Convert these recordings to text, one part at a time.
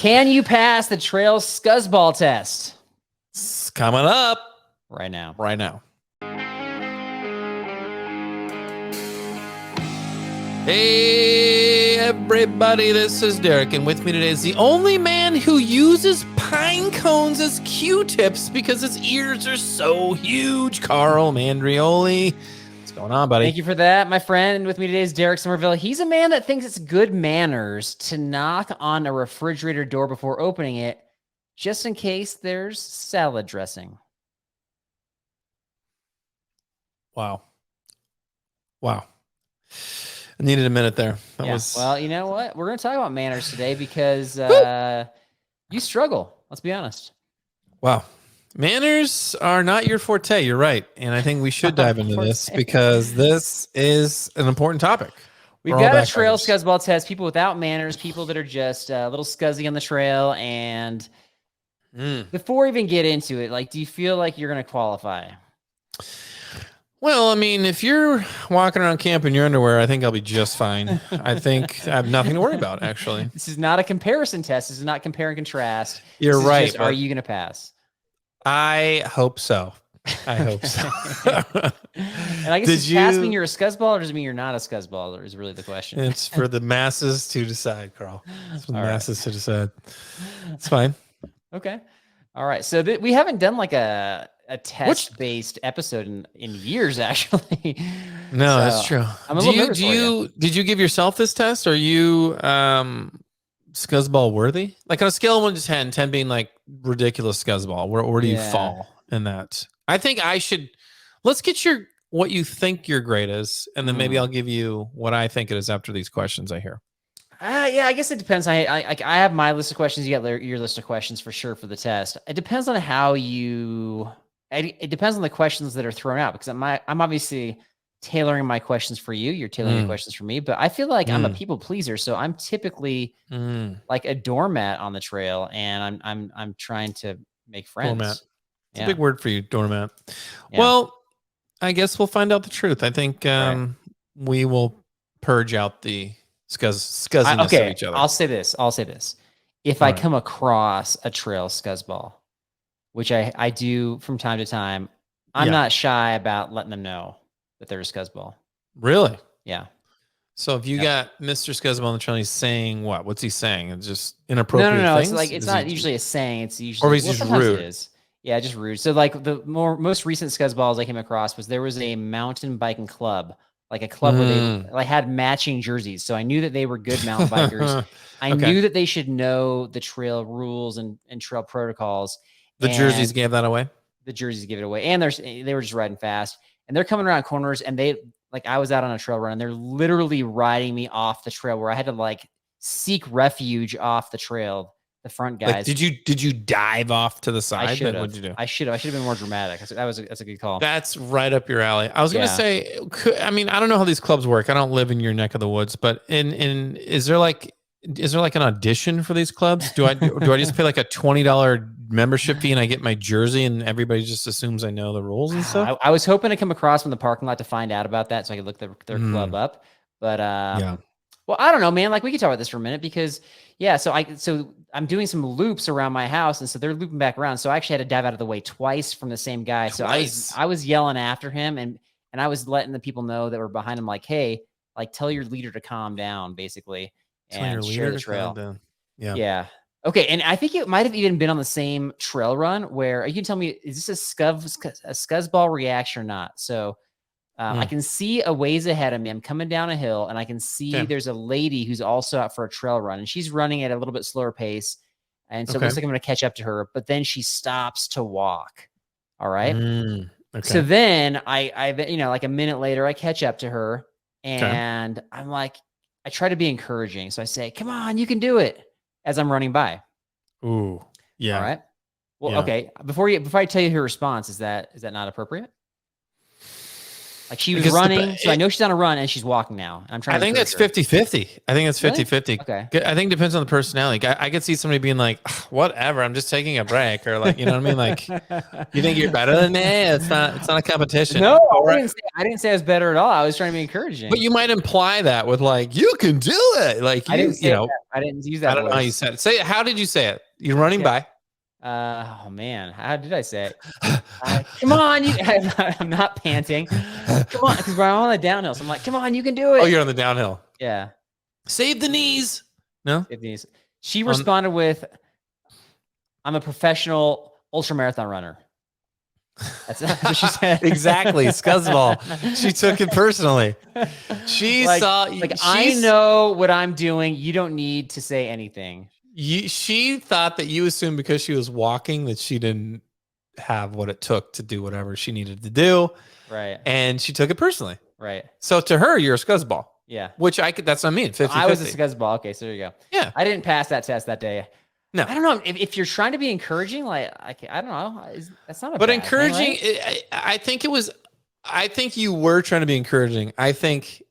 Can you pass the Trail Scuzzball test? It's coming up right now. Right now. Hey, everybody, this is Derek, and with me today is the only man who uses pine cones as Q-tips because his ears are so huge, Carl Mandrioli. What's going on, buddy? Thank you for that, my friend. And with me today is Derek Somerville. He's a man that thinks it's good manners to knock on a refrigerator door before opening it, just in case there's salad dressing. Wow. I needed a minute there. Well, you know what? We're going to talk about manners today because you struggle. Let's be honest. Wow. Manners are not your forte. You're right. And I think we should dive into this because this is an important topic. We've got a Trail Scuzzball test. People without manners, people that are just a little scuzzy on the trail. And before we even get into it, like, do you feel like you're going to qualify? Well, I mean, if you're walking around camp in your underwear, I think I'll be just fine. I think I have nothing to worry about, actually. This is not a comparison test. This is not compare and contrast. You're right. Just, are you going to pass? I hope so. And I guess does pass mean you're a scuzzball, or does it mean you're not a scuzzball? Is really the question. It's for the masses to decide, Carl. It's for the masses to decide. It's fine. Okay. All right. So we haven't done like a test-based episode in years, actually. No, so that's true. I'm a little nervous for you. Did you give yourself this test? Are you scuzzball worthy? Like on a scale of 1 to 10, 10 being like ridiculous scuzzball, where do you fall in that? I think I should. Let's get what you think your grade is, and then maybe I'll give you what I think it is after these questions I hear. Yeah, I guess it depends. I have my list of questions. You got your list of questions for sure for the test. It depends on how you. It depends on the questions that are thrown out, because I'm obviously tailoring my questions for you. You're tailoring your questions for me, but I feel like I'm a people pleaser, so I'm typically like a doormat on the trail, and I'm trying to make friends. Doormat. It's a big word for you, doormat. Yeah. Well, I guess we'll find out the truth. I think we will purge out the scuzziness of each other. I'll say this. If I come across a trail scuzzball, which I do from time to time, I'm not shy about letting them know that they're a scuzzball. Really? Yeah. So if you got Mr. Scuzzball on the trail, he's saying what? What's he saying? It's just inappropriate No. things? It's like it's not usually a saying. It's usually, or he's just rude. It is. Yeah, just rude. So like the most recent scuzzballs I came across there was a mountain biking club, like a club where they had matching jerseys. So I knew that they were good mountain bikers. I knew that they should know the trail rules and trail protocols. The jerseys gave that away? The jerseys give it away. And they were just riding fast. And they're coming around corners, and I was out on a trail run, and they're literally riding me off the trail where I had to like seek refuge off the trail. The front guys. Like, did you dive off to the side? I should have. What'd you do? I should have been more dramatic. That's a good call. That's right up your alley. I was gonna say, I mean, I don't know how these clubs work. I don't live in your neck of the woods, but is there like an audition for these clubs? Do I just pay like a $20 membership fee and I get my jersey and everybody just assumes I know the rules and stuff? I was hoping to come across from the parking lot to find out about that so I could look their club up. But well, I don't know, man. Like, we could talk about this for a minute because so I'm doing some loops around my house, and so they're looping back around. So I actually had to dive out of the way twice from the same guy. Twice. So I was yelling after him, and I was letting the people know that were behind him, like, hey, like, tell your leader to calm down, basically, and share the trail. Yeah. Okay, and I think it might have even been on the same trail run where you can tell me, is this a scuzzball reaction or not? So I can see a ways ahead of me. I'm coming down a hill, and I can see there's a lady who's also out for a trail run, and she's running at a little bit slower pace. And so it looks like I'm going to catch up to her, but then she stops to walk. All right. So then I like a minute later, I catch up to her, and I'm like, I try to be encouraging. So I say, come on, you can do it, as I'm running by. Ooh. Yeah. All right. Well, okay. Before I tell you her response, is that not appropriate? Like she was running, so I know she's on a run and she's walking now. I'm trying. I think that's 50-50. I think that's 50-50. Okay. I think it depends on the personality. I could see somebody being like, whatever, I'm just taking a break, or like, you know what I mean? Like, you think you're better than me? It's not a competition. No, I didn't say I was better at all. I was trying to be encouraging. But you might imply that with like, you can do it. Like I didn't say that. I didn't use that. I don't know how you said it. Say it. How did you say it? You're running by. Oh man, how did I say it? Come on, I'm not panting. Come on, because we're on the downhill. So I'm like, come on, you can do it. Oh, you're on the downhill. Yeah. Save the knees. No. Save the knees. She responded with, "I'm a professional ultramarathon runner." That's what she said. Exactly, Scuzzball. She took it personally. She saw like I know what I'm doing. You don't need to say anything. She thought that you assumed because she was walking that she didn't have what it took to do whatever she needed to do. Right. And she took it personally. Right. So to her, you're a scuzzball. Yeah. Which that's what I mean. 50-50. I was a scuzzball. Okay, so there you go. Yeah. I didn't pass that test that day. No. I don't know if you're trying to be encouraging. Like I don't know. That's not a. But bad encouraging. thing, right? I think it was. I think you were trying to be encouraging. I think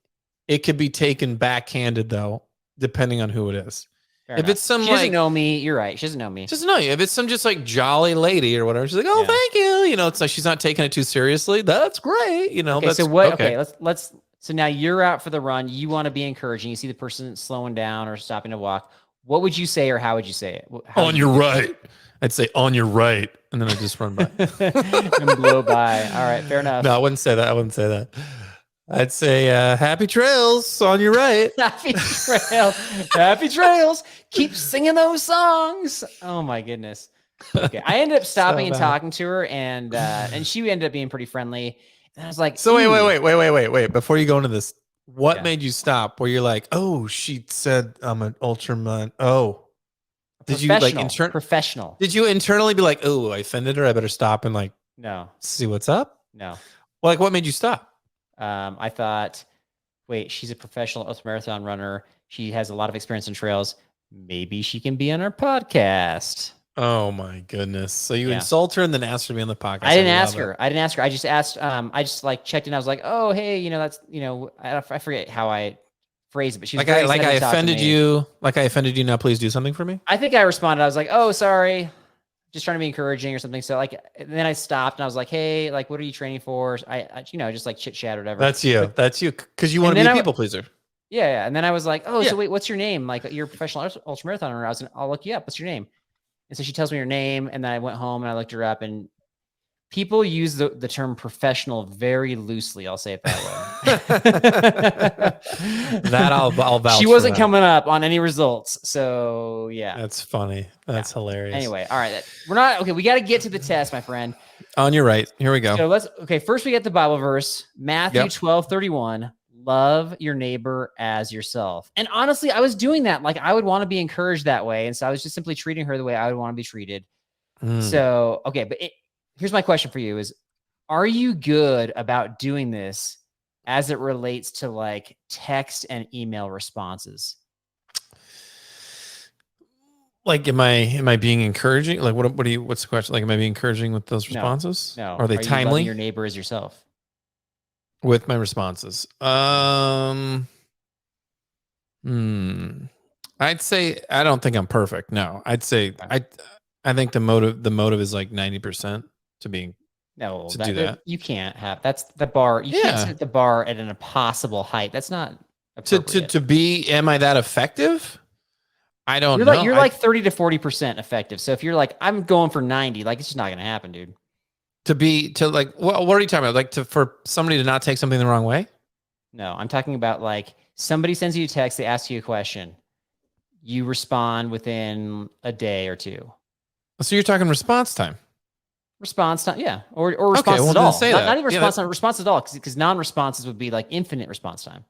it could be taken backhanded though, depending on who it is. Fair if enough. it's some she doesn't know me, you're right. She doesn't know me. She doesn't know you. If it's some just like jolly lady or whatever, she's like, "Oh, yeah. Thank you." You know, it's like she's not taking it too seriously. That's great. You know. Okay, so what? Okay, let's. So now you're out for the run. You want to be encouraging. You see the person slowing down or stopping to walk. What would you say, or how would you say it? On your right. I'd say on your right, and then I just run by and blow by. All right, fair enough. No, I wouldn't say that. I'd say happy trails on your right. Happy trails. Keep singing those songs. Oh my goodness. Okay, I ended up stopping and talking to her, and she ended up being pretty friendly. And I was like, so wait. Before you go into this, what made you stop? Where you're like, oh, she said I'm an ultraman. Oh, did you like professional? Did you internally be like, oh, I offended her. I better stop and like, no, see what's up. No. Well, like, what made you stop? I thought, wait, she's a professional ultramarathon runner. She has a lot of experience in trails. Maybe she can be on our podcast. Oh my goodness. So you insult her and then ask her to be on the podcast. I didn't ask her. I just asked, I just like checked in. I was like, oh, hey, that's, I forget how I phrased it, but she's like, I offended you. Like I offended you. Now please do something for me. I think I responded. I was like, oh, sorry. Just trying to be encouraging or something. So like, then I stopped and I was like, hey, like, what are you training for? I just like chit chat or whatever. That's you. Cause you want to be a people pleaser. Yeah. And then I was like, oh, so wait, what's your name? Like you're a professional ultramarathoner. I'll look you up. What's your name? And so she tells me her name. And then I went home and I looked her up, and people use the term professional very loosely. I'll say it that way. That I'll vouch. She wasn't coming up on any results. So yeah. That's funny. That's hilarious. Anyway. All right. We're not okay. We got to get to the test, my friend. On your right. Here we go. So first we get the Bible verse, Matthew 12:31. Love your neighbor as yourself. And honestly, I was doing that. Like I would want to be encouraged that way. And so I was just simply treating her the way I would want to be treated. So, okay. But here's my question for you is, are you good about doing this as it relates to like text and email responses? Like, am I being encouraging? Like, what's the question? Like, am I being encouraging with those responses? No. Are they timely? You your neighbor as yourself. With my responses. I'd say, I don't think I'm perfect. No, I'd say, I think the motive is like 90% to being, do that. You can't have, that's the bar. You can't set the bar at an impossible height. That's not appropriate. To be, am I that effective? I don't know. You're like 30 to 40% effective. So if you're like, I'm going for 90, like it's just not going to happen, dude. What are you talking about? Like for somebody to not take something the wrong way? No, I'm talking about like somebody sends you a text, they ask you a question. You respond within a day or two. So you're talking response time? Response time, yeah. Or response at all. Not even response at all, because non-responses would be like infinite response time.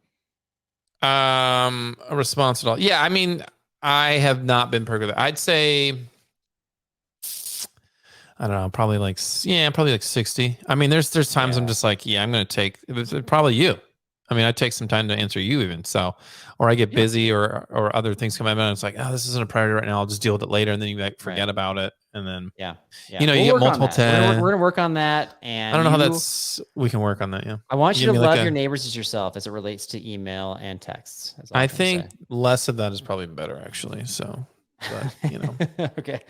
A response at all. Yeah, I mean, I have not been perfect. I'd say, I don't know, probably like 60. I mean, there's times I'm just like, I'm going to take, it's probably you. I mean, I take some time to answer you even. So, or I get busy or other things come up and it's like, oh, this isn't a priority right now. I'll just deal with it later. And then you like forget about it. And then, you know, we'll you get work multiple on that. We're 10. gonna work on that. And I don't know how we can work on that. Yeah. I want you to love your neighbors as yourself as it relates to email and texts. I think less of that is probably better actually. So, but you know. Okay.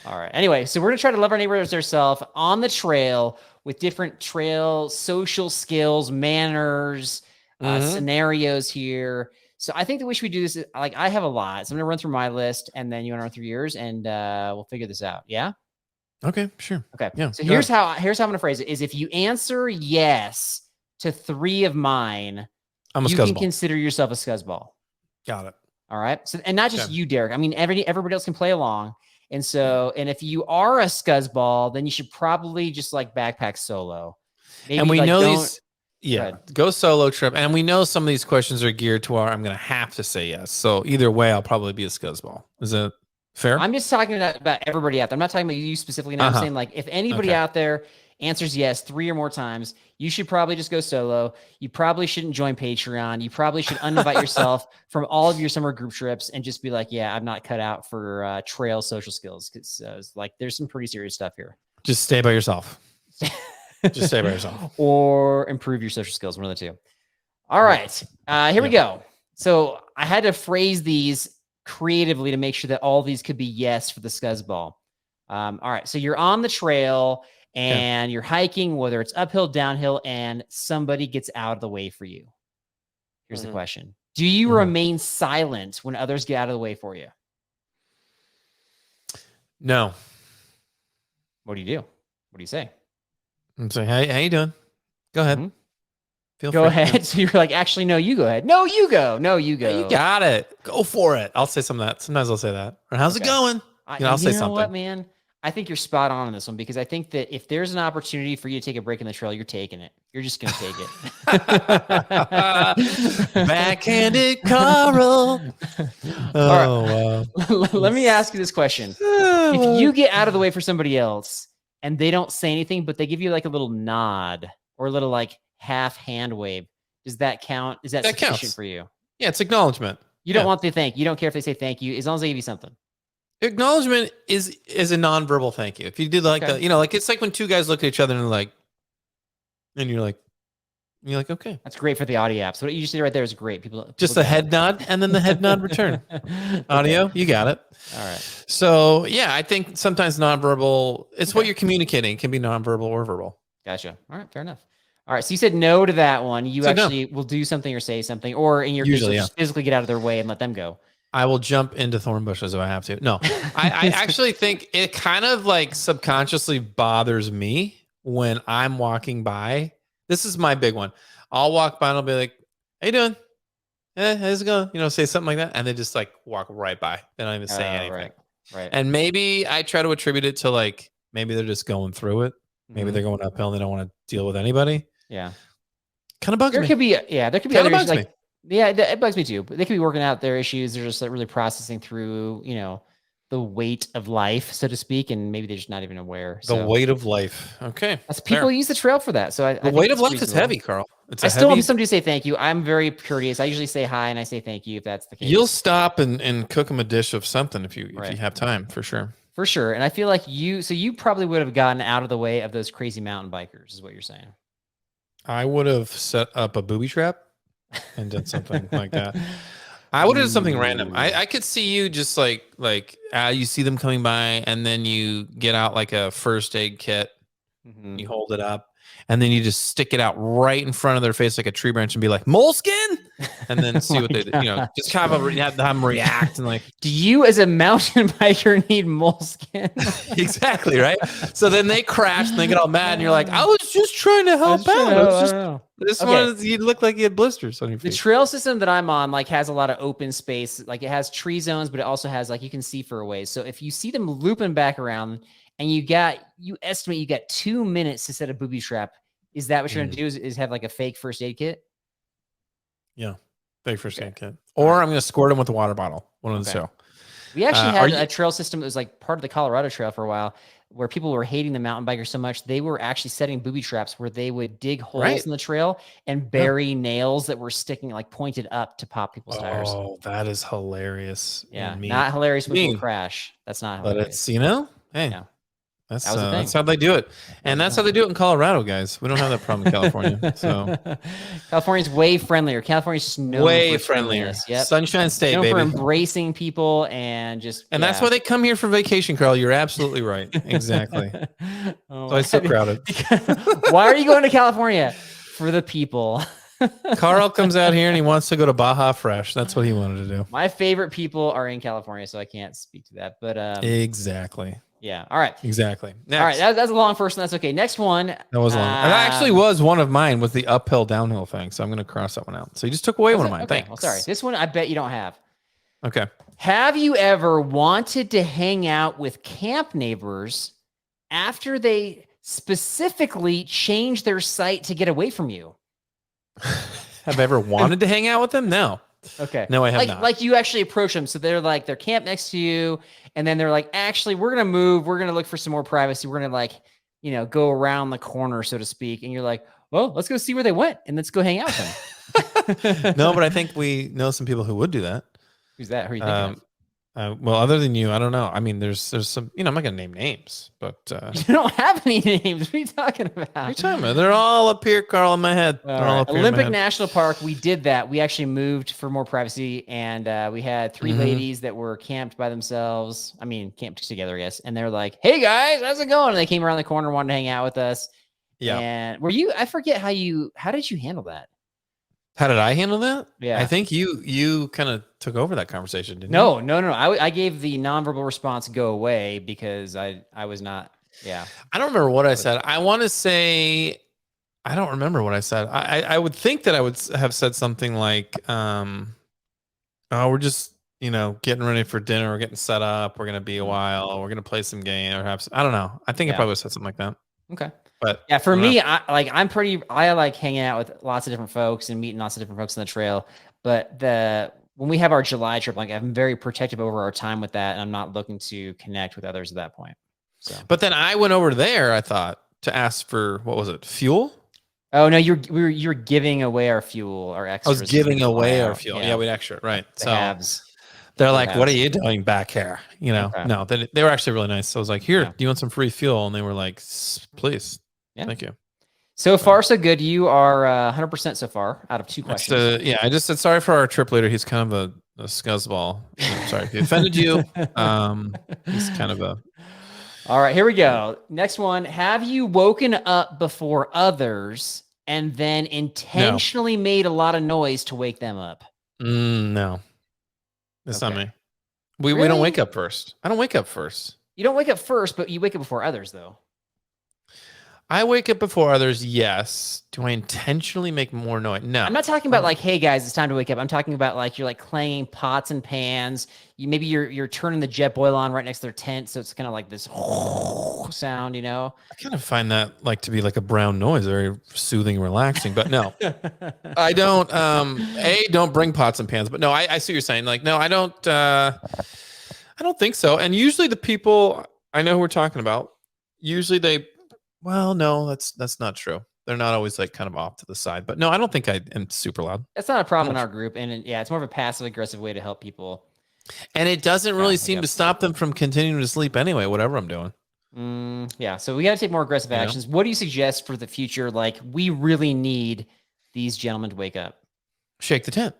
All right. Anyway, so we're gonna try to love our neighbors as ourselves on the trail with different trail social skills, manners, scenarios here. So I think that we should do this. Like I have a lot. So I'm gonna run through my list and then you want to run through yours and we'll figure this out. Yeah. Okay, sure. Okay. Yeah. So here's how I'm gonna phrase it is if you answer yes to 3 of mine, you can consider yourself a scuzzball. Got it. All right. So, and not just you, Derek. I mean, everybody else can play along. And so, and if you are a scuzzball, then you should probably just like backpack solo. Maybe and we know these. Yeah, go solo trip. And we know some of these questions are geared to I'm going to have to say yes. So either way, I'll probably be a scuzzball. Is that fair? I'm just talking about everybody out there. I'm not talking about you specifically. Now I'm saying like if anybody out there answers yes 3 or more times, you should probably just go solo. You probably shouldn't join Patreon. You probably should uninvite yourself from all of your summer group trips and just be like, yeah, I'm not cut out for trail social skills. Because like there's some pretty serious stuff here. Just stay by yourself. Just stay by yourself. Or improve your social skills, one of the two. All right. Here we go. So I had to phrase these creatively to make sure that all these could be yes for the scuzzball. All right. So you're on the trail and you're hiking, whether it's uphill, downhill, and somebody gets out of the way for you. Here's the question. Do you remain silent when others get out of the way for you? No. What do you do? What do you say? I'm saying, hey, how you doing? Go ahead. Go ahead. So you're like, actually, no, you go ahead. No, you go. No, you go. Yeah, you got it. Go for it. I'll say some of that. Sometimes I'll say that. Or how's it going? I'll say something. What, man? I think you're spot on this one because I think that if there's an opportunity for you to take a break in the trail, you're taking it. You're just going to take it. Backhanded Carl. Oh, wow. Let me ask you this question. If you get out of the way for somebody else and they don't say anything, but they give you like a little nod or a little like half hand wave, does that count? Is that sufficient for you? Yeah, it's acknowledgement. You don't want the thank you. You don't care if they say thank you, as long as they give you something. Acknowledgement is a nonverbal thank you. If you did like that, you know, like it's like when 2 guys look at each other and like, and you're like, okay. That's great for the audio app. So what you just did right there is great. People just the head nod and then the head nod return. Audio, you got it. All right. So yeah, I think sometimes nonverbal, it's what you're communicating. It can be nonverbal or verbal. Gotcha. All right, fair enough. All right, so you said no to that one. You actually will do something or say something, or in your case, just physically get out of their way and let them go. I will jump into thorn bushes if I have to. No, I actually think it kind of like subconsciously bothers me when I'm walking by. This is my big one. I'll walk by and I'll be like, "How you doing? How's it going?" You know, say something like that, and they just like walk right by. They don't even say anything. Right. And maybe I try to attribute it to like maybe they're just going through it. Maybe they're going uphill and they don't want to deal with anybody. Yeah. Kind of bugs me. There could be other issues. Like, yeah, it bugs me too. But they could be working out their issues. They're just like really processing through, you know, the weight of life, so to speak, and maybe they're just not even aware. The weight of life. Okay. People use the trail for that. So the weight of life is heavy, Carl. I still want somebody to say thank you. I'm very courteous. I usually say hi and I say thank you if that's the case. You'll stop and cook them a dish of something if you have time, for sure. For sure. And I feel like you probably would have gotten out of the way of those crazy mountain bikers, is what you're saying. I would have set up a booby trap and done something like that. I would have done something random. I could see you just like you see them coming by and then you get out like a first aid kit, you hold it up, and then you just stick it out right in front of their face like a tree branch and be like, moleskin? And then see what they do. You know, just kind of have them react and like, do you as a mountain biker need moleskin? Exactly, right? So then they crash and they get all mad and you're like, I was just trying to help out. This one, you look like you had blisters on your face. The trail system that I'm on like has a lot of open space. Like it has tree zones, but it also has like you can see for a ways. So if you see them looping back around and you estimate you got 2 minutes to set a booby trap, is that what you're going to do is have like a fake first aid kit? Yeah. Fake first aid kit. Or I'm going to squirt them with a water bottle. One of the two. We actually had a trail system that was like part of the Colorado Trail for a while. where people were hating the mountain bikers so much, they were actually setting booby traps where they would dig holes in the trail and bury nails that were sticking like pointed up to pop people's tires. Oh, that is hilarious. Yeah, not hilarious when people crash. That's not hilarious. But it's, hey. Yeah. That's how they do it. And that's how they do it in Colorado, guys. We don't have that problem in California. So California's way friendlier. California's way friendlier. Yep. Sunshine State, baby. For embracing people and just that's why they come here for vacation, Carl. You're absolutely right. Exactly. So it's so crowded. Why are you going to California? For the people. Carl comes out here and he wants to go to Baja Fresh. That's what he wanted to do. My favorite people are in California, so I can't speak to that. But exactly. Yeah. All right. Exactly. Next. All right. That's a long first one. That's okay. Next one. That was long. That actually was one of mine with the uphill downhill thing. So I'm going to cross that one out. So you just took away one of mine. Okay. Thanks. Well, sorry. This one I bet you don't have. Okay. Have you ever wanted to hang out with camp neighbors after they specifically changed their site to get away from you? Have I ever wanted to hang out with them? No. Okay. No, I have not. Like you actually approach them. So they're camped next to you. And then they're like, actually, we're going to move. We're going to look for some more privacy. We're going to go around the corner, so to speak. And you're like, well, let's go see where they went and let's go hang out with them. No, but I think we know some people who would do that. Who's that? Who are you thinking of? Well, other than you, I don't know. I mean, there's some, I'm not going to name names, but you don't have any names. What are you talking about? What are you talking about? They're all up here, Carl, in my head. Olympic National Park. We did that. We actually moved for more privacy, and we had 3 ladies that were camped by themselves. I mean, camped together, I guess. And they're like, "Hey guys, how's it going?" And they came around the corner, wanted to hang out with us. Yeah. And I forget how did you handle that? How did I handle that? Yeah. I think you kind of took over that conversation, didn't you? No. I gave the nonverbal response go away because I was not. Yeah. I don't remember what I said. I want to say, I don't remember what I said. I would think that I would have said something like, oh, we're just, getting ready for dinner. We're getting set up. We're going to be a while. We're going to play some game. Or perhaps, I don't know. I think I probably said something like that. Okay. But yeah, for me, I like hanging out with lots of different folks and meeting lots of different folks on the trail. But when we have our July trip, like I'm very protective over our time with that, and I'm not looking to connect with others at that point. So, but then I went over there, I thought, to ask for what was it, fuel? Oh no, you're giving away our fuel, our extras. I was giving away our fuel. Yeah, we'd extra, right? The halves. They're like, "What are you doing back here?" Okay. No, they were actually really nice. So I was like, "Here, do you want some free fuel?" And they were like, "Please." Yeah. Thank you. So far, so good. You are 100% so far out of 2 questions. I just said sorry for our trip leader. He's kind of a scuzzball. Sorry if he offended you. He's kind of a. All right, here we go. Next one. Have you woken up before others and then intentionally made a lot of noise to wake them up? No. That's not me. We don't wake up first. I don't wake up first. You don't wake up first, but you wake up before others, though. I wake up before others, yes. Do I intentionally make more noise? No. I'm not talking about like, hey guys, it's time to wake up. I'm talking about like you're like clanging pots and pans. Maybe you're turning the jet boil on right next to their tent, so it's kind of like this sound, I kind of find that like to be like a brown noise, very soothing and relaxing. But no, I don't. Don't bring pots and pans. But no, I see what you're saying. Like, no, I don't. I don't think so. And usually the people I know who we're talking about, usually they. Well, no, that's not true. They're not always like kind of off to the side. But no, I don't think I am super loud. That's not a problem in our group. And it's more of a passive aggressive way to help people. And it doesn't really seem to stop them from continuing to sleep anyway, whatever I'm doing. Yeah. So we got to take more aggressive actions. What do you suggest for the future? Like we really need these gentlemen to wake up. Shake the tent.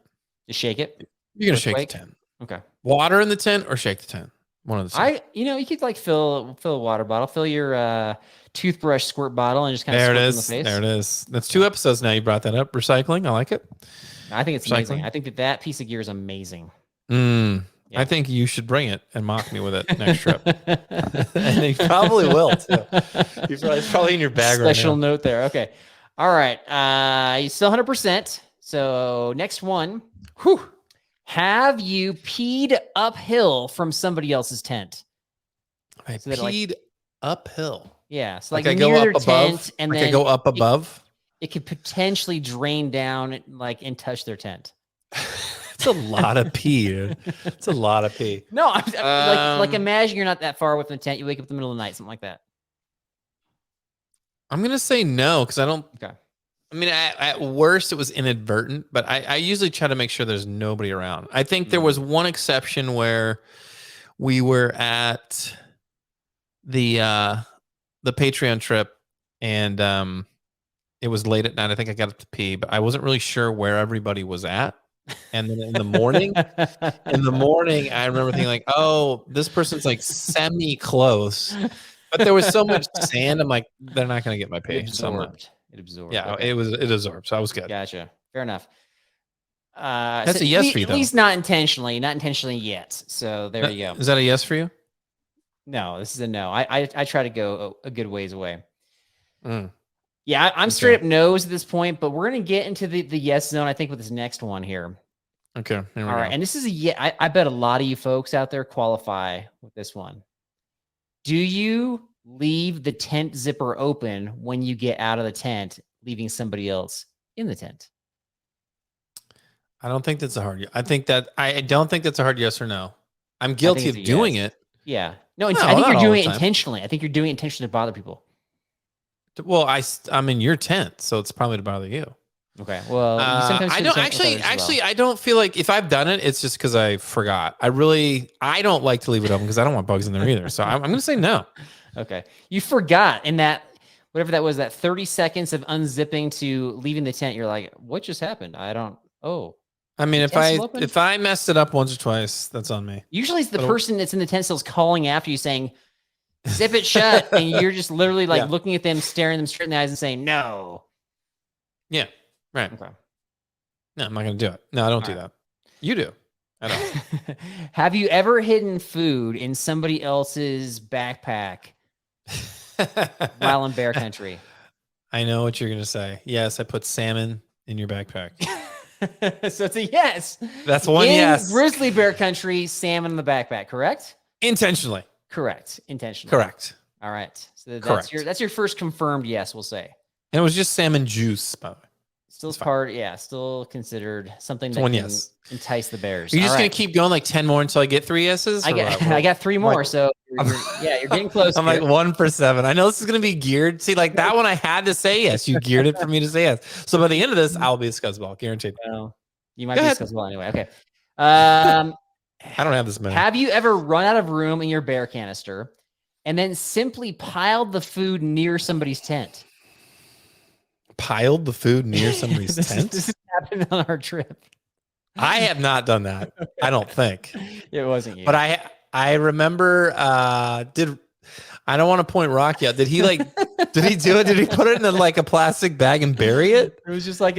Just shake it. You're going to shake the tent. Okay. Water in the tent or shake the tent. One of the two. You could like fill a water bottle, fill your toothbrush squirt bottle, and just kind of squirt in the face. There it is. That's 2 episodes now. You brought that up. Recycling. I like it. I think it's amazing. I think that piece of gear is amazing. I think you should bring it and mock me with it next trip. And you probably will too. It's probably in your bag right now. Special note there. Okay. All right. You still 100%. So next one. Have you peed uphill from somebody else's tent? I peed uphill. Yeah. So like I go up above, and then I go up above. It could potentially drain down and touch their tent. It's a lot of pee, dude. It's a lot of pee. No, like imagine you're not that far away from the tent. You wake up in the middle of the night, something like that. I'm gonna say no because I don't. Okay. I mean, at worst, it was inadvertent, but I usually try to make sure there's nobody around. I think there was one exception where we were at the Patreon trip, and it was late at night. I think I got up to pee, but I wasn't really sure where everybody was at. And then in the morning, I remember thinking like, oh, this person's like semi close, but there was so much sand. I'm like, they're not going to get my pee. It absorbed. Yeah, okay. it absorbed. So I was good. Gotcha. Fair enough. That's a yes for you, though. At least not intentionally yet. So there you go. Is that a yes for you? No, this is a no. I try to go a good ways away. Mm. Yeah, I'm straight up no's at this point, but we're gonna get into the yes zone. I think with this next one here. Okay. All right, and this is I bet a lot of you folks out there qualify with this one. Do you leave the tent zipper open when you get out of the tent, leaving somebody else in the tent? I don't think that's a hard. I don't think that's a hard yes or no. I'm guilty of doing it. Yeah. No, I think you're doing it intentionally. I think you're doing it intentionally to bother people. Well, I'm in your tent, so it's probably to bother you. Okay. Well, I don't actually. I don't feel like if I've done it, it's just because I forgot. I don't like to leave it open because I don't want bugs in there either. So I'm going to say no. Okay. You forgot in that whatever that was, that 30 seconds of unzipping to leaving the tent. You're like, what just happened? I mean, if I messed it up once or twice, that's on me. Usually it's the person that's in the tent still's calling after you saying, zip it shut. And you're just literally like looking at them, staring them straight in the eyes and saying, no. Yeah. Right. Okay. No, I'm not going to do it. No, I don't do that. You do. I don't. Have you ever hidden food in somebody else's backpack while in bear country? I know what you're going to say. Yes, I put salmon in your backpack. So it's a yes. That's one yes. Grizzly bear country, salmon in the backpack, correct? Intentionally. Correct. Intentionally. Correct. All right. So that's your first confirmed yes, we'll say. And it was just salmon juice, by the way. Still considered something that can entice the bears. You're just going to keep going like 10 more until I get 3 yeses? I got 3 more. So you're getting close. I'm like 1 for 7. I know this is going to be geared. See, like that one I had to say yes. You geared it for me to say yes. So by the end of this, I'll be a scuzzball, guaranteed. Well, you might be a scuzzball anyway. Okay. I don't have this many. Have you ever run out of room in your bear canister and then simply piled the food near somebody's tent? Piled the food near somebody's tent? This happened on our trip. I have not done that. I don't think. It wasn't you. But I remember I don't want to point Rocky out. Did he do it? Did he put it in a plastic bag and bury it? It was just like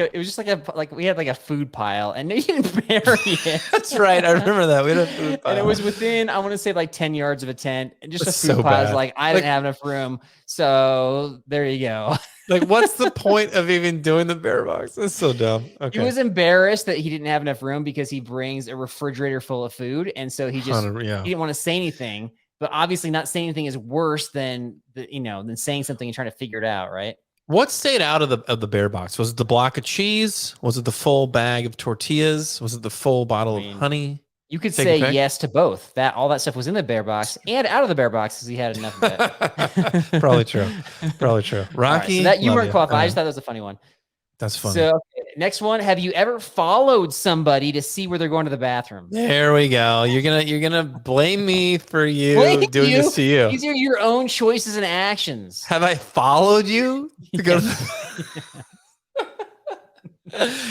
we had like a food pile and he didn't bury it. That's right. I remember that. We had a food pile. And it was within, I want to say 10 yards of a tent. And just a food pile. I didn't have enough room. So there you go. What's the point of even doing the bear box? That's so dumb. Okay. He was embarrassed that he didn't have enough room because he brings a refrigerator full of food. And so he didn't want to say anything. But obviously not saying anything is worse than saying something and trying to figure it out, right? What stayed out of the bear box? Was it the block of cheese? Was it the full bag of tortillas? Was it the full bottle of honey? You could say yes to both. All that stuff was in the bear box and out of the bear box because he had enough of it. Probably true. Rocky, right, so that you weren't qualified. I just thought that was a funny one. That's funny. So next one, have you ever followed somebody to see where they're going to the bathroom? There we go. You're gonna blame me for doing this to you. These are your own choices and actions. Have I followed you to go to the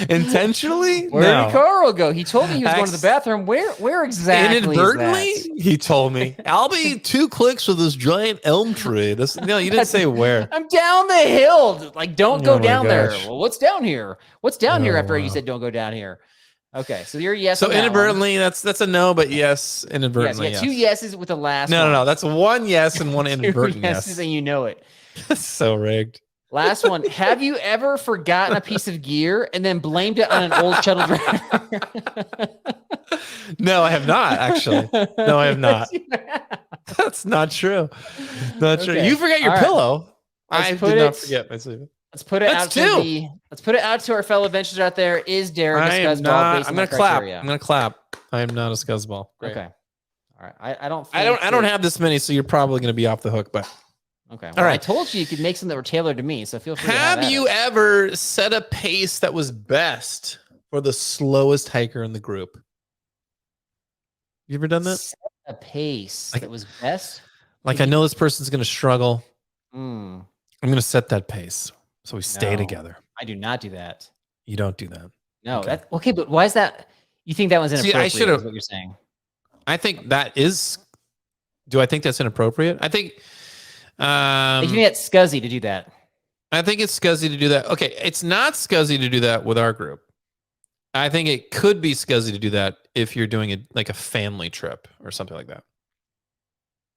intentionally? Where did Carl go? He told me he was going to the bathroom. Where exactly? Inadvertently, is that? He told me. I'll be 2 clicks with this giant elm tree. No, you didn't say where. I'm down the hill. Don't go down there. Well, what's down here? What's down here after you said don't go down here? Okay, so you're yes. So inadvertently, that's a no, but yes, inadvertently. Yes, 2 yeses with the last. No. That's 1 yes and 1 inadvertent yes. And you know it. That's so rigged. Last one. Have you ever forgotten a piece of gear and then blamed it on an old shuttle driver? No, I have not, actually. No, I have not. That's not true. Not true. You forget your pillow. I did not forget my sleeping. Let's put it out to let's put it out to our fellow adventurers out there. Is Derek a scuzzball? I'm gonna clap. I'm gonna clap. I am not a scuzzball. Great. Okay. All right. I don't have this many, so you're probably gonna be off the hook, but okay. Well, all right. I told you could make some that were tailored to me, so feel free. Have you ever set a pace that was best for the slowest hiker in the group? You ever done that? Set a pace that was best. Like I know this person's gonna struggle. I'm gonna set that pace so we stay together. I do not do that. You don't do that. No. Okay. But why is that? You think that was inappropriate? I should have. What you're saying? I think that is. Do I think that's inappropriate? I think. I think it's scuzzy to do that. I think it's scuzzy to do that. Okay, it's not scuzzy to do that with our group. I think it could be scuzzy to do that if you're doing it like a family trip or something like that.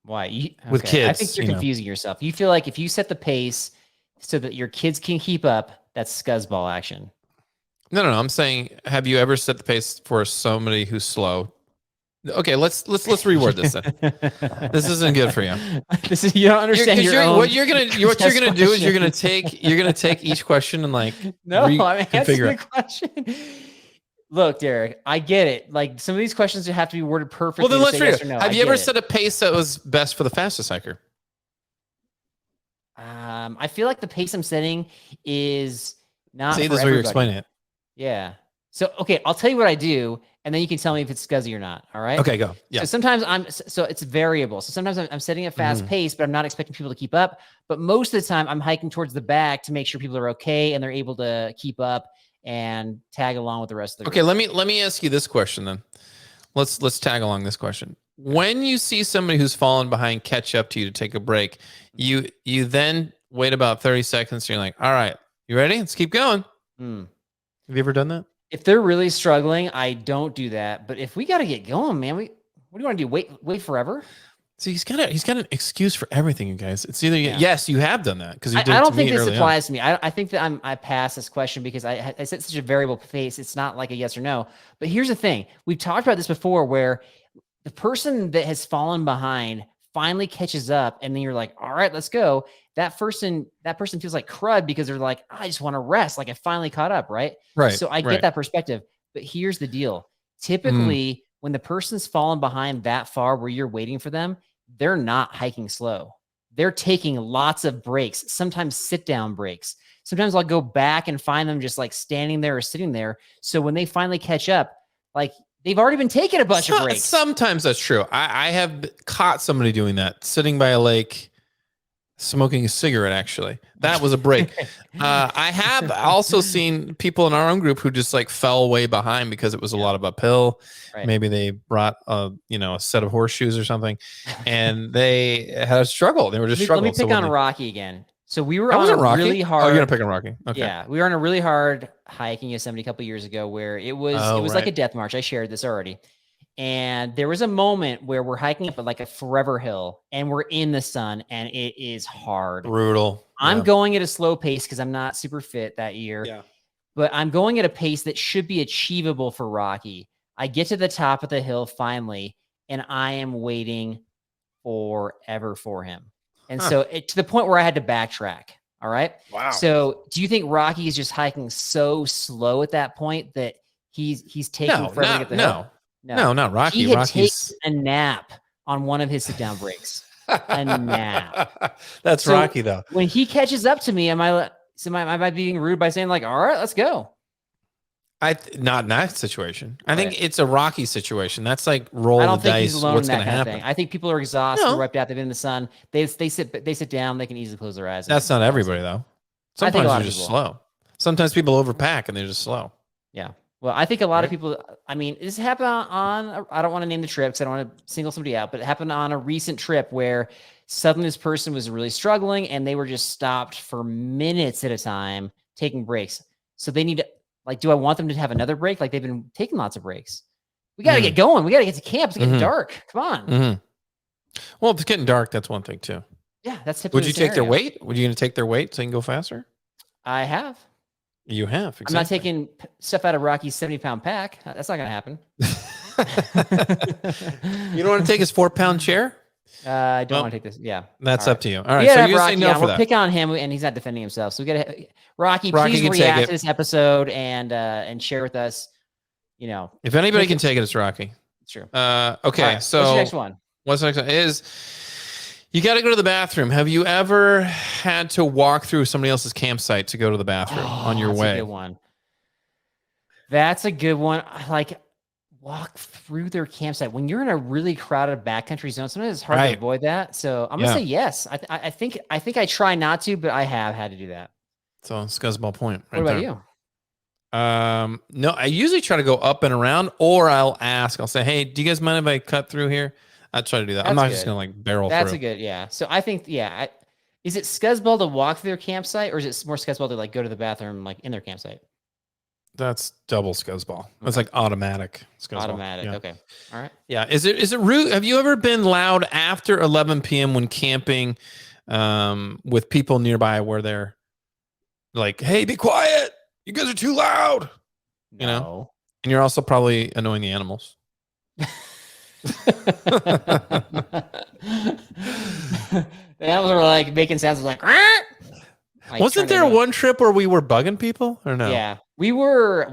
Why? With kids. I think you're confusing yourself. You feel like if you set the pace so that your kids can keep up, that's scuzzball action. No. I'm saying, have you ever set the pace for somebody who's slow? Okay, let's reword this then. This isn't good for you. You don't understand what you're gonna do is you're gonna take each question and like I'm answering the question. Look, Derek, I get it. Like some of these questions have to be worded perfectly. Well, then let's read it. Have you ever set a pace that was best for the fastest hiker? I feel like the pace I'm setting is not. See, this is where you're explaining it. Yeah. So, okay, I'll tell you what I do, and then you can tell me if it's scuzzy or not. All right. Okay, go. Yeah. So sometimes so it's variable. So sometimes I'm setting a fast pace, but I'm not expecting people to keep up. But most of the time, I'm hiking towards the back to make sure people are okay and they're able to keep up and tag along with the rest of the group. Okay, let me ask you this question then. Let's tag along this question. When you see somebody who's fallen behind catch up to you to take a break, you then wait about 30 seconds. And you're like, all right, you ready? Let's keep going. Have you ever done that? If they're really struggling, I don't do that. But if we got to get going, man, what do you want to do? Wait forever? See, he's got an excuse for everything, you guys. It's either yes, you have done that because you did. I don't think this applies to me. I think that I pass this question because I set such a variable pace. It's not like a yes or no. But here's the thing: we've talked about this before, where the person that has fallen behind finally catches up, and then you're like, "All right, let's go." That person feels like crud because they're like, "I just want to rest. Like I finally caught up, right?" Right. So I get that perspective. But here's the deal: typically, when the person's fallen behind that far, where you're waiting for them, they're not hiking slow. They're taking lots of breaks, sometimes sit down breaks. Sometimes I'll go back and find them just like standing there or sitting there. So when they finally catch up, like they've already been taking a bunch of breaks. Sometimes that's true. I have caught somebody doing that, sitting by a lake, smoking a cigarette. Actually, that was a break. I have also seen people in our own group who just like fell way behind because it was a lot of uphill. Right. Maybe they brought a set of horseshoes or something, and they had a struggle. They were just struggling. Let me pick on Rocky again. So we were on a really hard. Oh, you're gonna pick on Rocky? Okay. Yeah, we were on a really hard hike in Yosemite a couple years ago where it was like a death march. I shared this already. And there was a moment where we're hiking up at like a forever hill and we're in the sun and it is hard. Brutal. I'm going at a slow pace because I'm not super fit that year. Yeah. But I'm going at a pace that should be achievable for Rocky. I get to the top of the hill finally, and I am waiting forever for him. And so to the point where I had to backtrack. All right. Wow. So do you think Rocky is just hiking so slow at that point that he's taking forever to get the hill? No, not Rocky. He had taken a nap on one of his sit-down breaks. A nap. That's so Rocky, though. When he catches up to me, am I being rude by saying like, "All right, let's go"? Not in that situation. I think it's a Rocky situation. That's like roll the dice. What's going to happen? I think people are exhausted, wiped out. They've been in the sun. They sit down. They can easily close their eyes. That's not everybody, though. Sometimes they're just slow. Sometimes people overpack and they're just slow. Yeah. Well, I think a lot of people, I mean, this happened on, I don't want to name the trip because I don't want to single somebody out, but it happened on a recent trip where suddenly this person was really struggling and they were just stopped for minutes at a time taking breaks. So they need to, like, do I want them to have another break? Like they've been taking lots of breaks. We got to get going. We got to get to camp. It's getting dark. Come on. Well, if it's getting dark, that's one thing too. Yeah, that's typically Would you take their weight? Would you going to take their weight so you can go faster? I have. You have. Exactly. I'm not taking stuff out of Rocky's 70-pound pack. That's not going to happen. You don't want to take his 4-pound chair? I don't want to take this. Yeah. That's up to you. All right. So you're saying no for that. We're picking on him and he's not defending himself. So we got to, Rocky, please react to this episode and share with us, if anybody can take it, it's Rocky. It's true. Okay. Right, so what's the next one? What's the next one? Is you got to go to the bathroom. Have you ever had to walk through somebody else's campsite to go to the bathroom on your way? That's a good one. That's a good one. Like, walk through their campsite when you're in a really crowded backcountry zone. Sometimes it's hard to avoid that. So I'm gonna say yes. I think I try not to, but I have had to do that. So Scuzzball point. Right what about you? No, I usually try to go up and around, or I'll say, hey, do you guys mind if I cut through here? I try to do that. I'm not just gonna like barrel through. That's a good, yeah. So I think, is it Scuzzball to walk through their campsite, or is it more Scuzzball to like go to the bathroom like in their campsite? That's double Scuzzball. That's like automatic Scuzzball. Automatic. Yeah. Okay. All right. Yeah. Is it rude? Have you ever been loud after 11 p.m. when camping with people nearby where they're like, hey, be quiet. You guys are too loud. No. You know? And you're also probably annoying the animals. The animals are like making sounds like wasn't there one trip where we were bugging people or no? Yeah, we were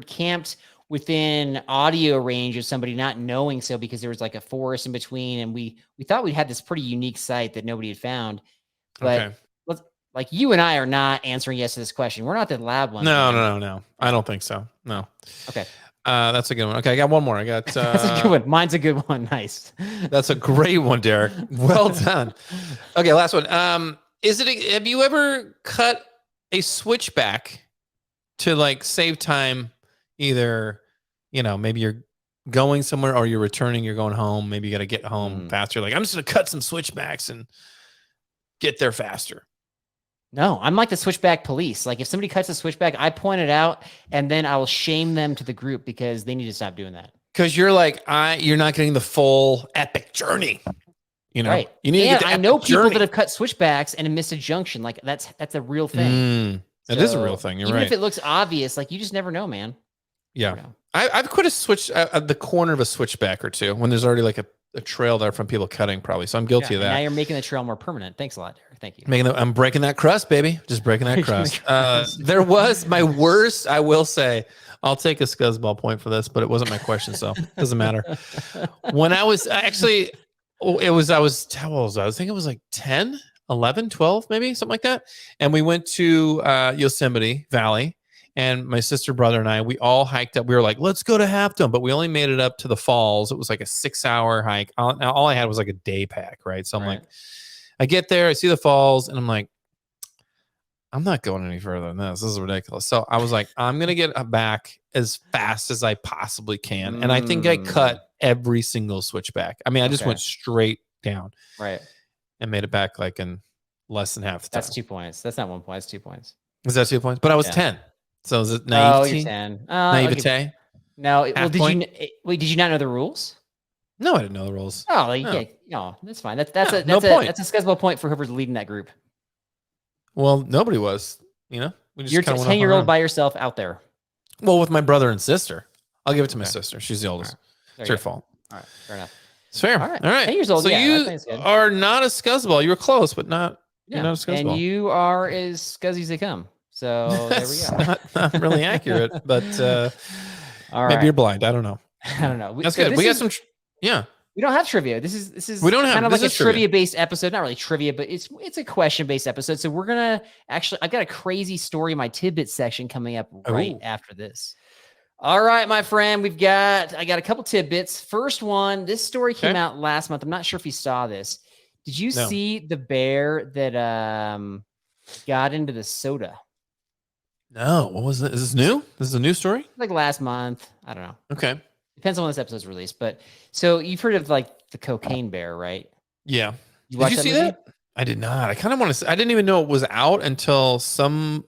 camped within audio range of somebody not knowing so because there was like a forest in between, and we thought we had this pretty unique site that nobody had found. But like you and I are not answering yes to this question. We're not the loud ones. No. I don't think so. No. Okay. That's a good one. Okay, I got one more. I got that's a good one. Mine's a good one. Nice. That's a great one, Derek. Well done. Okay, last one. Have you ever cut a switchback to like save time? Either, maybe you're going somewhere or you're returning, you're going home. Maybe you got to get home faster. Like, I'm just going to cut some switchbacks and get there faster. No, I'm like the switchback police. Like if somebody cuts a switchback, I point it out and then I will shame them to the group because they need to stop doing that. Because you're like, you're not getting the full epic journey. Right. You need to get the I know people journey. that have cut switchbacks and missed a junction. Like that's a real thing. It is a real thing. You're even right. If it looks obvious, like you just never know, man. Yeah. I've quit a switch at the corner of a switchback or two when there's already like a trail there from people cutting probably. So I'm guilty of that. Now you're making the trail more permanent. Thanks a lot, Derek. Thank you. I'm breaking that crust, baby. Just breaking that crust. There was my worst, I will say, I'll take a Scuzzball point for this, but it wasn't my question. So it doesn't matter. When I was actually, how old was I? I think it was like 10, 11, 12, maybe something like that. And we went to Yosemite Valley. And my sister, brother, and we all hiked up. We were like, let's go to Half Dome. But we only made it up to the falls. It was like a 6-hour hike. All I had was like a day pack, right? So I'm like, I get there, I see the falls, and I'm like, I'm not going any further than this. This is ridiculous. So I was like, I'm going to get back as fast as I possibly can. And I think I cut every single switchback. I mean, I just went straight down. Right. And made it back like in less than half the time. That's 2 points. That's not 1 point. That's 2 points. Is that 2 points? But I was 10. So is it naivety? Oh, you're 10. Naivete? Okay. No. Well, did you not know the rules? No, I didn't know the rules. Oh, no, that's fine. That's a Scuzzball point for whoever's leading that group. Well, nobody was. We just you're 10-year-old by yourself out there. Well, with my brother and sister. I'll give it to my sister. She's the oldest. Right. It's her fault. All right, fair enough. It's fair. All right. 10 years old. So you are not a Scuzzball. You were close, but not. You're not a Scuzzball. And you are as scuzzy as they come. So there we go. not really accurate, but all right. Maybe you're blind. I don't know. That's good. We got some. We don't have trivia. This is we don't have kind of like a trivia-based episode. Not really trivia, but it's a question-based episode. So we're gonna I've got a crazy story in my tidbits section coming up right after this. All right, my friend, I got a couple tidbits. First one, this story came out last month. I'm not sure if you saw this. Did you see the bear that got into the soda? No, what was it? Is this new? This is a new story? Like last month. I don't know. Okay. Depends on when this episode's released. But so you've heard of like the cocaine bear, right? Yeah. Did you see that? I did not. I kind of want to I didn't even know it was out until some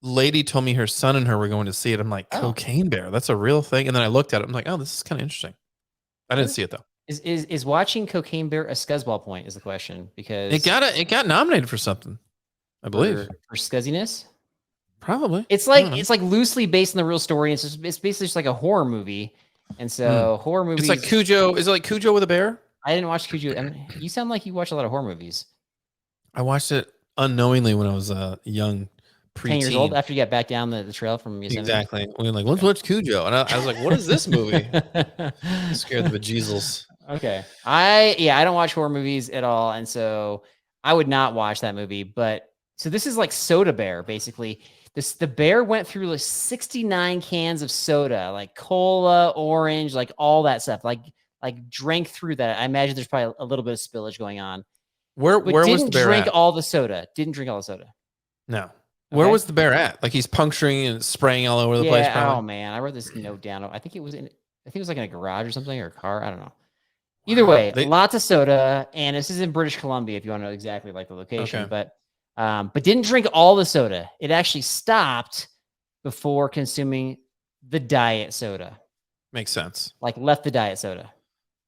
lady told me her son and her were going to see it. I'm like, cocaine bear, that's a real thing. And then I looked at it. I'm like, oh, this is kind of interesting. I didn't see it though. Is watching Cocaine Bear a Scuzzball point is the question, because it got nominated for something, I believe. For scuzziness? Probably. It's like loosely based on the real story. It's basically just like a horror movie. And so horror movies. It's like Cujo. Is it like Cujo with a bear? I didn't watch Cujo. I mean, you sound like you watch a lot of horror movies. I watched it unknowingly when I was a young preteen. 10 years old after you got back down the trail from Yosemite. Exactly. We were like, let's watch Cujo. And I was like, what is this movie? Scared the bejesus. Okay. I don't watch horror movies at all. And so I would not watch that movie. But so this is like Soda Bear, basically. The bear went through like 69 cans of soda, like cola, orange, like all that stuff. Like drank through that. I imagine there's probably a little bit of spillage going on. Where was the bear drink at? all the soda. Didn't drink all the soda. No. Okay. Where was the bear at? Like he's puncturing and spraying all over the place. Probably? Oh man, I wrote this note down. I think it was like in a garage or something or a car. I don't know. Either way, lots of soda, and this is in British Columbia if you want to know exactly like the location. Okay. But didn't drink all the soda. It actually stopped before consuming the diet soda. Makes sense. Like left the diet soda.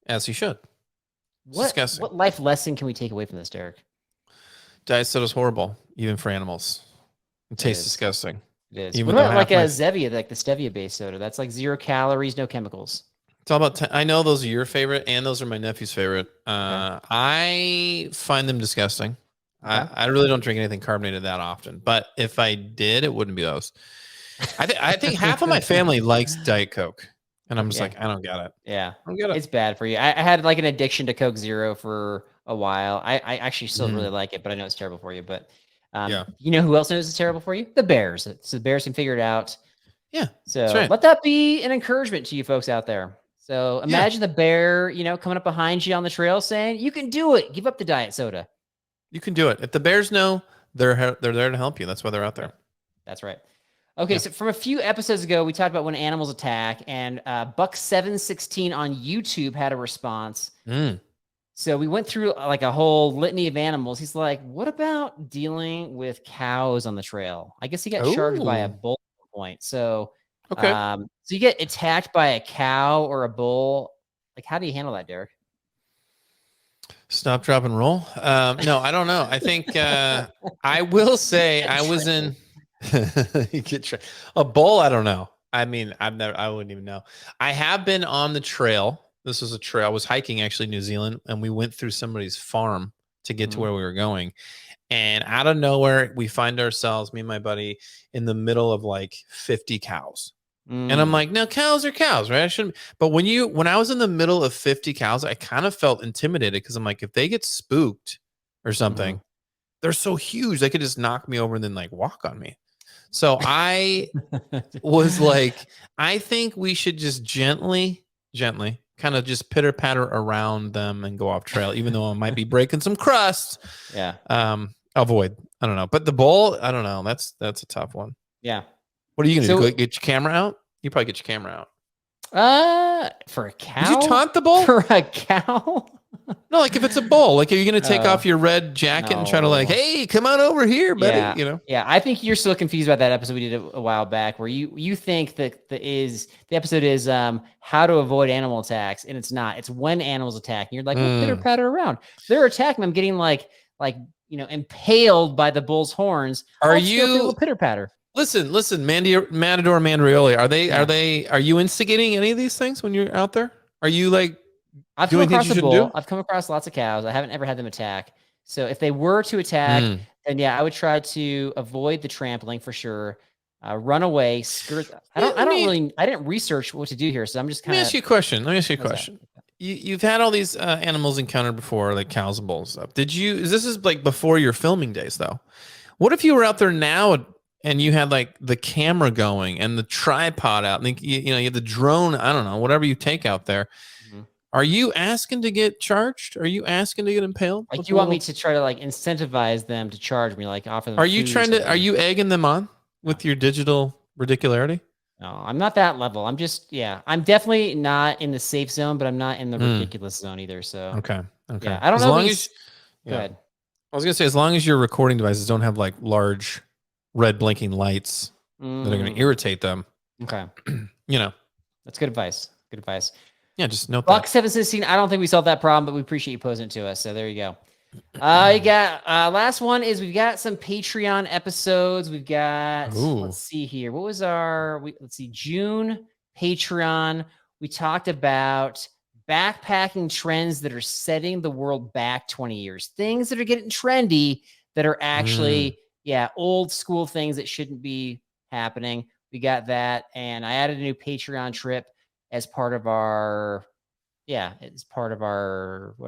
As he should. What life lesson can we take away from this, Derek? Diet soda is horrible, even for animals. It tastes disgusting. It is. What about like a Zevia, like the stevia-based soda? That's like 0 calories, no chemicals. It's all about. I know those are your favorite, and those are my nephew's favorite. Okay. I find them disgusting. Okay. I really don't drink anything carbonated that often, but if I did, it wouldn't be those. I think half of my family likes Diet Coke, and I'm just like, I don't get it. Yeah, I don't get it. It's bad for you. I had like an addiction to Coke Zero for a while. I actually still really like it, but I know it's terrible for you. But you know who else knows it's terrible for you? The bears. So the bears can figure it out. Yeah. So let that be an encouragement to you folks out there. So imagine the bear, coming up behind you on the trail saying, "You can do it. Give up the diet soda. You can do it." If the bears know, they're there to help you. That's why they're out there. That's right. Okay, so from a few episodes ago, we talked about when animals attack, and Buck716 on YouTube had a response. So we went through like a whole litany of animals. He's like, "What about dealing with cows on the trail?" I guess he got charged by a bull at one point. So, so you get attacked by a cow or a bull. Like, how do you handle that, Derek? Stop, drop, and roll. No, I don't know. I think I will say I was in. You get a bull. I don't know. I mean, I wouldn't even know. I have been on the trail. This was a trail. I was hiking actually in New Zealand, and we went through somebody's farm to get to where we were going. And out of nowhere, we find ourselves, me and my buddy, in the middle of like 50 cows. And I'm like, no, cows are cows, right? I shouldn't. But when I was in the middle of 50 cows, I kind of felt intimidated because I'm like, if they get spooked or something, they're so huge, they could just knock me over and then like walk on me. So I was like, I think we should just gently kind of just pitter patter around them and go off trail, even though I might be breaking some crust. Yeah. Avoid. I don't know. But the bull, I don't know. That's a tough one. Yeah. What are you going to do? Get your camera out? You probably get your camera out. For a cow? Did you taunt the bull? For a cow? No, like if it's a bull, like are you going to take off your red jacket and try to like, hey, come on over here, buddy? Yeah. I think you're still confused about that episode we did a while back, where you think that the episode is how to avoid animal attacks, and it's not. It's when animals attack, and you're like, well, pitter patter around. They're attacking. I'm getting like impaled by the bull's horns. Are you pitter patter? Listen, Matador, Mandrioli. Are you instigating any of these things when you're out there? Are you like? I've come across a bull. I've come across lots of cows. I haven't ever had them attack. So if they were to attack, then I would try to avoid the trampling for sure. Run away, skirt. I didn't research what to do here, so I'm just kind of. Let me ask you a question. You've had all these animals encountered before, like cows and bulls and stuff. This is like before your filming days, though. What if you were out there now and you had like the camera going and the tripod out, and you have the drone? I don't know, whatever you take out there. Are you asking to get charged? Are you asking to get impaled? Like, you want me to try to like incentivize them to charge me, like offer them? Are you egging them on with your digital ridicularity? No, I'm not that level. I'm definitely not in the safe zone, but I'm not in the ridiculous zone either. So okay. Yeah, I don't know. Go ahead. I was gonna say, as long as your recording devices don't have like large red blinking lights that are gonna irritate them. Okay. That's good advice. Good advice. Yeah, just note Buck716. I don't think we solved that problem, but we appreciate you posing it to us. So there you go. You got last one is we've got some Patreon episodes. We've got let's see here. What was our June Patreon? We talked about backpacking trends that are setting the world back 20 years, things that are getting trendy that are actually, old school things that shouldn't be happening. We got that. And I added a new Patreon trip as part of our, what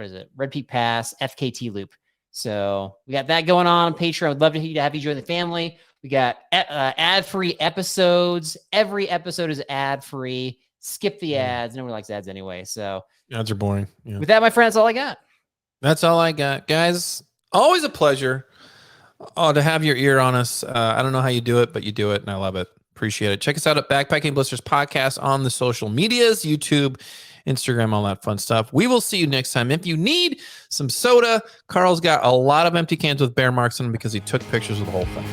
is it? Red Peak Pass FKT loop. So we got that going on Patreon. I'd love to have you join the family. We got ad-free episodes. Every episode is ad-free. Skip the ads. Nobody likes ads anyway. So ads are boring. Yeah. With that, my friend, that's all I got. That's all I got. Guys, always a pleasure to have your ear on us. I don't know how you do it, but you do it, and I love it. Appreciate it. Check us out at Backpacking Blisters Podcast on the social medias, YouTube, Instagram, all that fun stuff. We will see you next time. If you need some soda, Carl's got a lot of empty cans with bear marks in them because he took pictures of the whole thing.